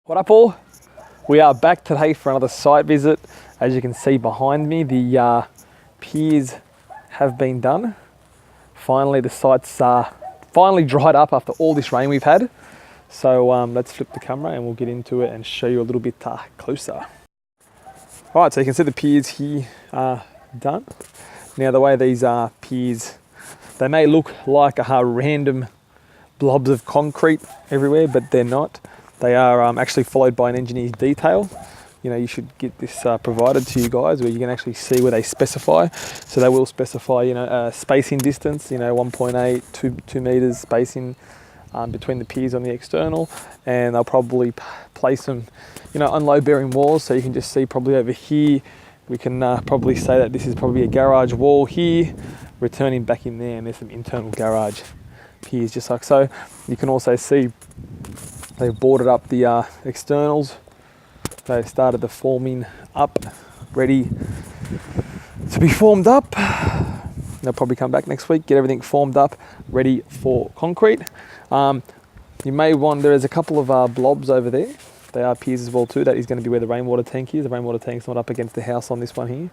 What up all? We are back today for another site visit. As you can see behind me, the piers have been done. Finally, the site's finally dried up after all this rain we've had. So let's flip the camera and we'll get into it and show you a little bit closer. All right, so you can see the piers here are done. Now the way these piers, they may look like random blobs of concrete everywhere, but they're not. They are actually followed by an engineer's detail. You know, you should get this provided to you guys where you can actually see where they specify. So they will specify, you know, spacing distance, you know, 1.8, 2 meters spacing between the piers on the external. And they'll probably place them, you know, on low bearing walls. So you can just see probably over here, we can probably say that this is probably a garage wall here, returning back in there, and there's some internal garage piers just like so. You can also see they've boarded up the externals. They started the forming up, ready to be formed up. They'll probably come back next week, get everything formed up, ready for concrete. You may wonder, there's a couple of blobs over there. They are piers as well too. That is going to be where the rainwater tank is. The rainwater tank's not up against the house on this one here.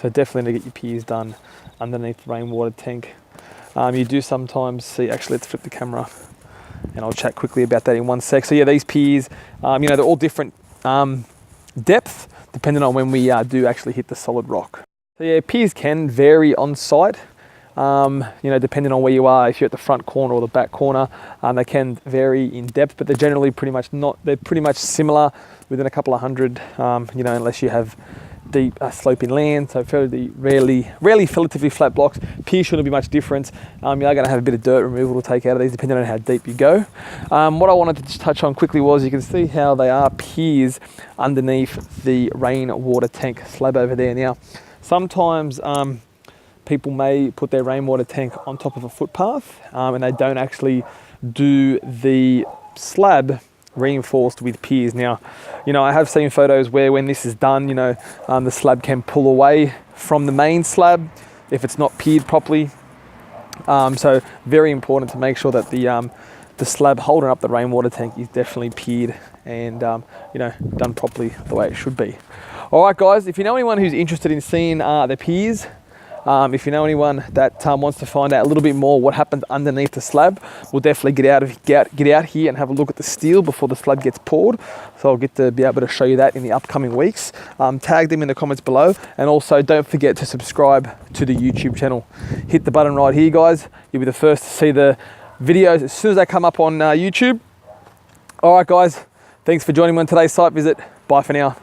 So definitely to get your piers done underneath the rainwater tank. You do sometimes see, actually let's flip the camera and I'll chat quickly about that in one sec. So yeah, these piers, you know, they're all different depth depending on when we do actually hit the solid rock. So yeah, piers can vary on site, you know, depending on where you are. If you're at the front corner or the back corner, they can vary in depth, but they're generally pretty much similar within a couple of hundred, you know, unless you have deep sloping land, so fairly rarely relatively flat blocks. Piers shouldn't be much different. You are going to have a bit of dirt removal to take out of these depending on how deep you go. What I wanted to just touch on quickly was you can see how they are piers underneath the rainwater tank slab over there. Now sometimes people may put their rainwater tank on top of a footpath and they don't actually do the slab reinforced with piers. Now, you know, I have seen photos where when this is done, you know, the slab can pull away from the main slab if it's not piered properly. So very important to make sure that the slab holding up the rainwater tank is definitely piered and you know, done properly the way it should be. All right, guys, if you know anyone who's interested in seeing the piers, if you know anyone that wants to find out a little bit more what happens underneath the slab, we'll definitely get out here and have a look at the steel before the slab gets poured. So I'll get to be able to show you that in the upcoming weeks. Tag them in the comments below, and also don't forget to subscribe to the YouTube channel. Hit the button right here, guys. You'll be the first to see the videos as soon as they come up on YouTube. All right, guys, thanks for joining me on today's site visit. Bye for now.